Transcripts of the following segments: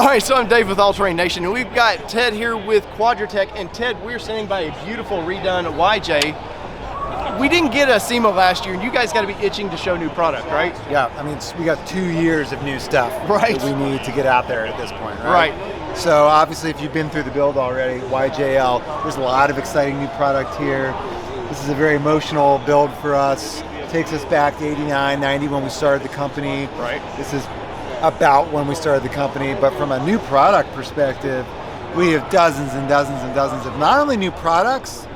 right, so I'm Dave with All Terrain Nation, and we've got Ted here with Quadratec. And Ted, we're standing by a beautiful redone YJ. We didn't get a SEMA last year, and you guys got to be itching to show new product, right? Yeah, I mean, we got 2 years of new stuff right. that we need to get out there at this point, right? Right. So obviously, if you've been through the build already, YJL, there's a lot of exciting new product here. This is a very emotional build for us. It takes us back to 89, 90 when we started the company. Right. This is about when we started the company, but from a new product perspective, we have dozens and dozens and dozens of not only new products,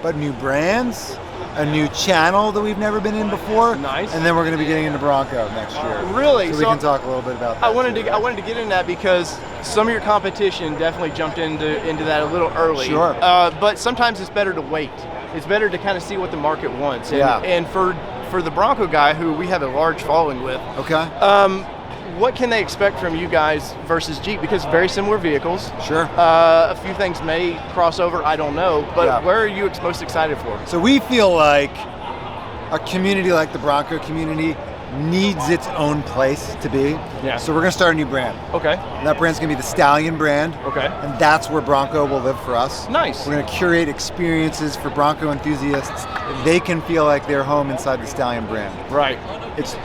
but new brands, a new channel that we've never been in before. Nice. And then we're going to be getting into Bronco next year. Really? So we can talk a little bit about that. I wanted to get into that because some of your competition definitely jumped into that a little early. Sure. But sometimes it's better to wait. It's better to kind of see what the market wants. And, yeah. And for the Bronco guy, who we have a large following with. Okay. What can they expect from you guys versus Jeep? Because very similar vehicles. Sure. A few things may cross over, I don't know. But yeah. Where are you most excited for? So we feel like a community like the Bronco community needs its own place to be. Yeah. So we're going to start a new brand. Okay. And that brand's going to be the Stallion brand. Okay. And that's where Bronco will live for us. Nice. We're going to curate experiences for Bronco enthusiasts that they can feel like they're home inside the Stallion brand. Right.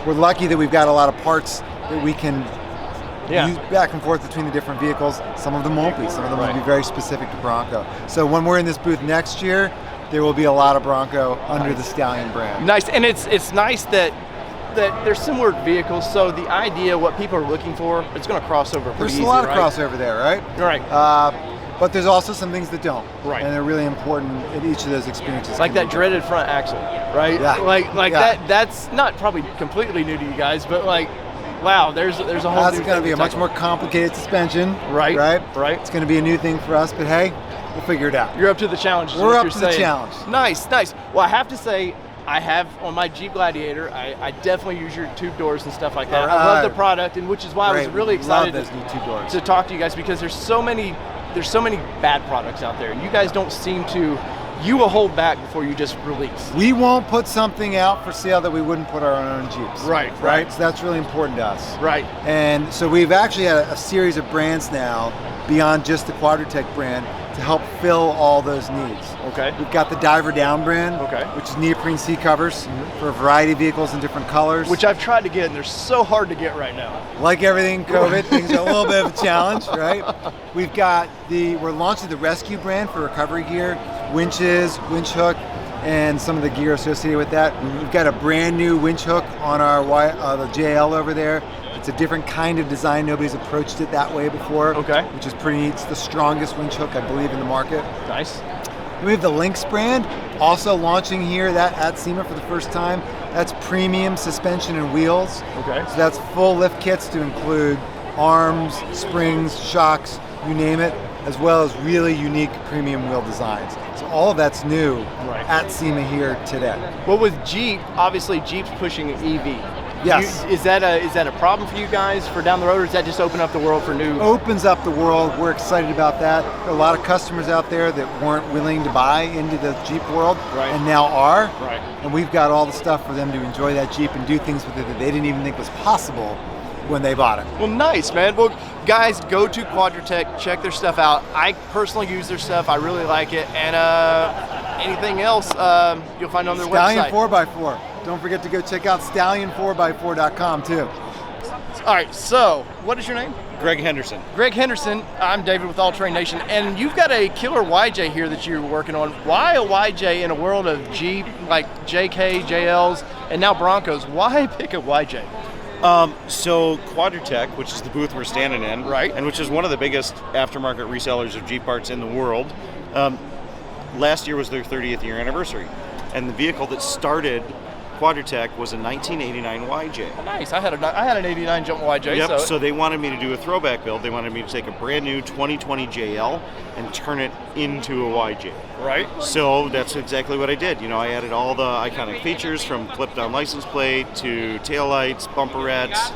We're lucky that we've got a lot of parts that we can yeah. use back and forth between the different vehicles. Some of them won't be. Some of them right. will be very specific to Bronco. So when we're in this booth next year, there will be a lot of Bronco under the Stallion brand. Nice. And it's nice that they're similar vehicles, so the idea, what people are looking for, it's going to cross over pretty easy. There's a lot of right? crossover there, right? Right. But there's also some things that don't. Right. And they're really important in each of those experiences. Like that dreaded front axle, right? Yeah. Like yeah. that's not probably completely new to you guys, but like, wow, there's a whole That's new going to be a much tackle. more complicated suspension. Right. Right. It's going to be a new thing for us, but hey, we'll figure it out. You're up to the challenge. We're up to the challenge. Nice. Well, I have to say, I have on my Jeep Gladiator, I definitely use your tube doors and stuff like that. I love the product, and which is why I was really excited love those new tube doors. to talk to you guys, because there's so many bad products out there. You guys don't seem to, you will hold back before you just release. We won't put something out for sale that we wouldn't put our own Jeeps. Right. So that's really important to us. Right. And so we've actually had a series of brands now beyond just the Quadratec brand to help fill all those needs. Okay. We've got the Diver Down brand, okay, which is neoprene seat covers for a variety of vehicles in different colors. Which I've tried to get, and they're so hard to get right now. Like everything COVID, things are a little bit of a challenge, right? We've got we're launching the Rescue brand for recovery gear, winches, winch hook, and some of the gear associated with that. We've got a brand new winch hook on our the JL over there. It's a different kind of design. Nobody's approached it that way before. Okay. Which is pretty neat. It's the strongest winch hook, I believe, in the market. Nice. We have the Lynx brand, also launching here at SEMA for the first time. That's premium suspension and wheels. Okay. So that's full lift kits to include arms, springs, shocks, you name it, as well as really unique premium wheel designs. So all of that's new at SEMA here today. Well, with Jeep, obviously Jeep's pushing EV. Yes. Is that a problem for you guys for down the road, or does that just open up the world for new? Opens up the world. We're excited about that. There are a lot of customers out there that weren't willing to buy into the Jeep world and now are. Right. And we've got all the stuff for them to enjoy that Jeep and do things with it that they didn't even think was possible when they bought it. Well, nice, man. Well, guys, go to Quadratec, check their stuff out. I personally use their stuff. I really like it. And anything else you'll find on their website. Stallion 4x4. Don't forget to go check out Stallion4x4.com too. All right, so what is your name? Greg Henderson. Greg Henderson. I'm David with All Terrain Nation, and you've got a killer YJ here that you're working on. Why a YJ in a world of Jeep, like JK, JLs, and now Broncos? Why pick a YJ? So Quadratec, which is the booth we're standing in, and which is one of the biggest aftermarket resellers of Jeep parts in the world, last year was their 30th year anniversary, and the vehicle that started Quadratec was a 1989 YJ. Nice. I had an 89 Jump YJ. Yep. So they wanted me to do a throwback build. They wanted me to take a brand new 2020 JL and turn it into a YJ. Right. So that's exactly what I did. You know, I added all the iconic features from clipped-on license plate to taillights, bumperettes,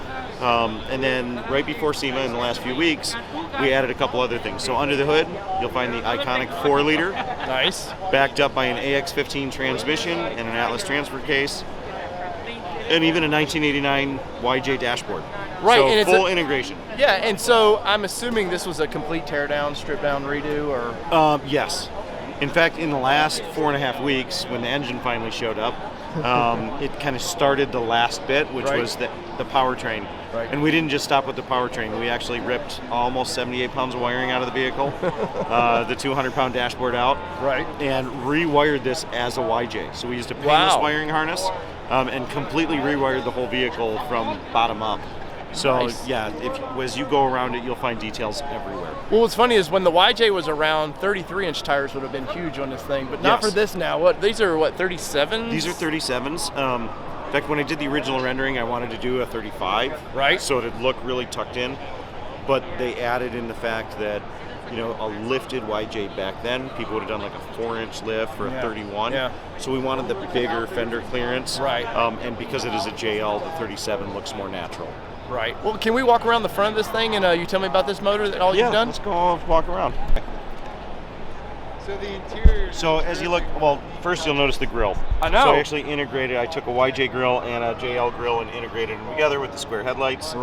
and then right before SEMA in the last few weeks, we added a couple other things. So under the hood, you'll find the iconic 4-liter. Nice. Backed up by an AX15 transmission and an Atlas transfer case, and even a 1989 YJ dashboard. Right, So and it's full integration. Yeah, and so I'm assuming this was a complete tear down, strip down, redo, or? Yes. In fact, in the last 4.5 weeks, when the engine finally showed up, it kind of started the last bit, which was the powertrain. Right. And we didn't just stop with the powertrain. We actually ripped almost 78 pounds of wiring out of the vehicle, the 200-pound dashboard out, and rewired this as a YJ. So we used a painless wiring harness and completely rewired the whole vehicle from bottom up. So yeah, as you go around it, you'll find details everywhere. Well, what's funny is when the YJ was around, 33-inch tires would have been huge on this thing, but not for this now. What, these are what, 37s? These are 37s. In fact, when I did the original rendering, I wanted to do a 35, so it'd look really tucked in. But they added in the fact that, you know, a lifted YJ back then, people would have done like a 4-inch lift for a 31. So we wanted the bigger fender clearance. And because it is a JL, the 37 looks more natural. Well, can we walk around the front of this thing and you tell me about this motor that you've done? Let's go walk around. So the interior. So as you look, well, first you'll notice the grille. I know. So I actually integrated. I took a YJ grill and a JL grill and integrated them together with the square headlights.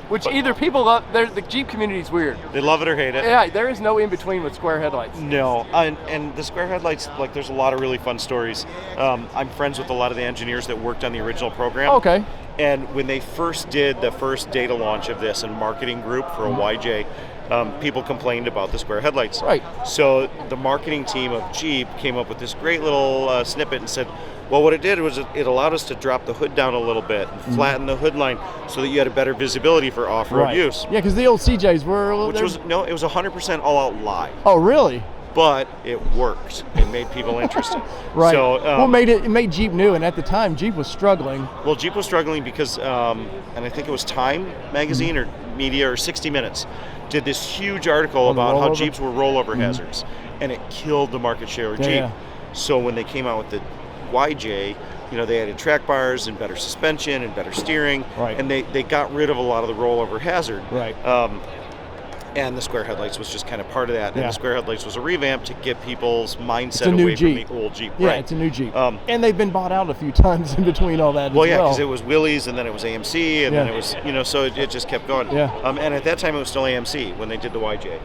Which either people love. The Jeep community is weird. They love it or hate it. Yeah, there is no in between with square headlights. No, and the square headlights, like, there's a lot of really fun stories. I'm friends with a lot of the engineers that worked on the original program. Okay. And when they first did the first data launch of this and marketing group for a YJ, people complained about the square headlights. So the marketing team of Jeep came up with this great little snippet and said, well, what it did was it allowed us to drop the hood down a little bit and flatten the hood line so that you had a better visibility for off-road use. Yeah, because the old CJs were a little. Which was, no, it was 100% all-out lie. Oh, really? But it worked. It made people interested. So, well, it made Jeep new, and at the time, Jeep was struggling. Well, Jeep was struggling because, and I think it was Time magazine or Media or 60 Minutes did this huge article about how Jeeps were rollover hazards, and it killed the market share of Jeep. So when they came out with the YJ, you know, they added track bars and better suspension and better steering, and they got rid of a lot of the rollover hazard. And the square headlights was just kind of part of that. And the square headlights was a revamp to get people's mindset away from the old Jeep. Yeah, it's a new Jeep. And they've been bought out a few times in between all that. Well, because it was Willys, and then it was AMC, and then it was, you know, so it just kept going. And at that time, it was still AMC when they did the YJ.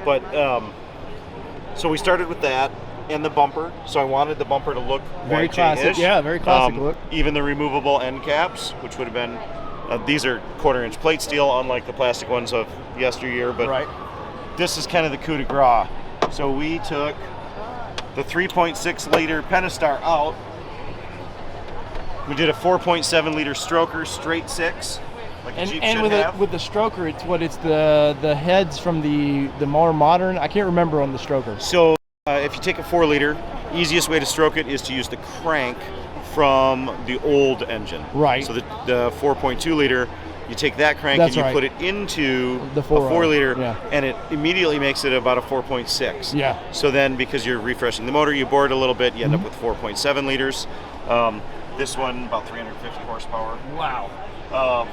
But so we started with that and the bumper. So I wanted the bumper to look very YJ-ish. classic. Yeah, very classic look. Even the removable end caps, which would have been. These are 1/4-inch plate steel, unlike the plastic ones of yesteryear, but this is kind of the coup de grace. So we took the 3.6-liter Pentastar out. We did a 4.7-liter stroker, straight six, like a Jeep should have. With the stroker, it's the heads from the more modern. I can't remember on the stroker. So if you take a 4-liter, easiest way to stroke it is to use the crank from the old engine. So the 4.2-liter, you take that crank and you put it into the 4-liter, and it immediately makes it about a 4.6. So then, because you're refreshing the motor, you bore it a little bit, you end up with 4.7 liters. This one, about 350 horsepower. Wow.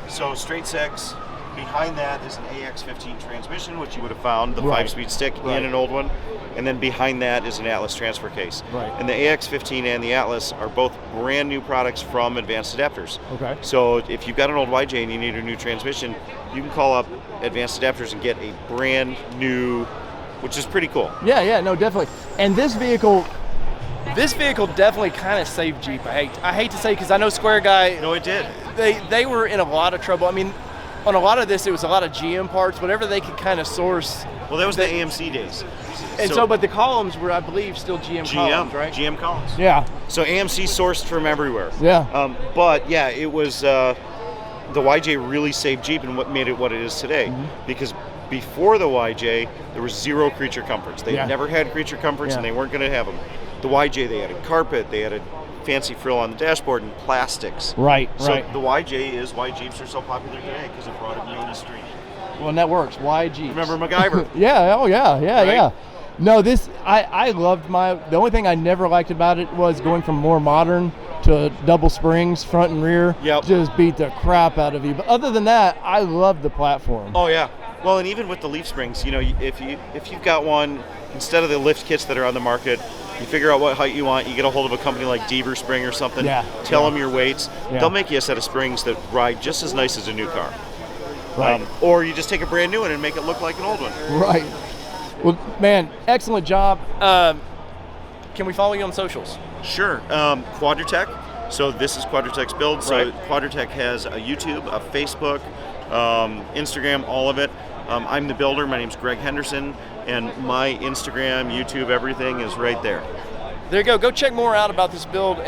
So straight six. Behind that is an AX15 transmission, which you would have found, the 5-speed stick in an old one. And then behind that is an Atlas transfer case. And the AX15 and the Atlas are both brand new products from Advanced Adapters. So if you've got an old YJ and you need a new transmission, you can call up Advanced Adapters and get a brand new, which is pretty cool. Yeah, no, definitely. And this vehicle definitely kind of saved Jeep. I hate to say, because I know Square Guy. No, it did. They were in a lot of trouble. I mean, on a lot of this, it was a lot of GM parts, whatever they could kind of source. Well, that was the AMC days. And but the columns were, I believe, still GM columns, right? GM columns. Yeah. So AMC sourced from everywhere. Yeah. But yeah, it was the YJ really saved Jeep and what made it what it is today. Because before the YJ, there was zero creature comforts. They never had creature comforts, and they weren't going to have them. The YJ, they added carpet, they added fancy frill on the dashboard and plastics. So the YJ is why Jeeps are so popular today, because it brought it mainstream. Well, and that works. Why Jeeps? Remember MacGyver? Yeah. No, I loved the only thing I never liked about it was going from more modern to double springs, front and rear. Just beat the crap out of you. But other than that, I loved the platform. Oh yeah. Well, and even with the leaf springs, you know, if you've got one, instead of the lift kits that are on the market, you figure out what height you want. You get a hold of a company like Deaver Spring or something. Tell them your weights. They'll make you a set of springs that ride just as nice as a new car. Right. Or you just take a brand new one and make it look like an old one. Right. Well, man, excellent job. Can we follow you on socials? Sure. Quadratec. So this is Quadratec's build. So Quadratec has a YouTube, a Facebook, Instagram, all of it. I'm the builder. My name's Greg Henderson, and my Instagram, YouTube, everything is right there. There you go. Go check more out about this build, and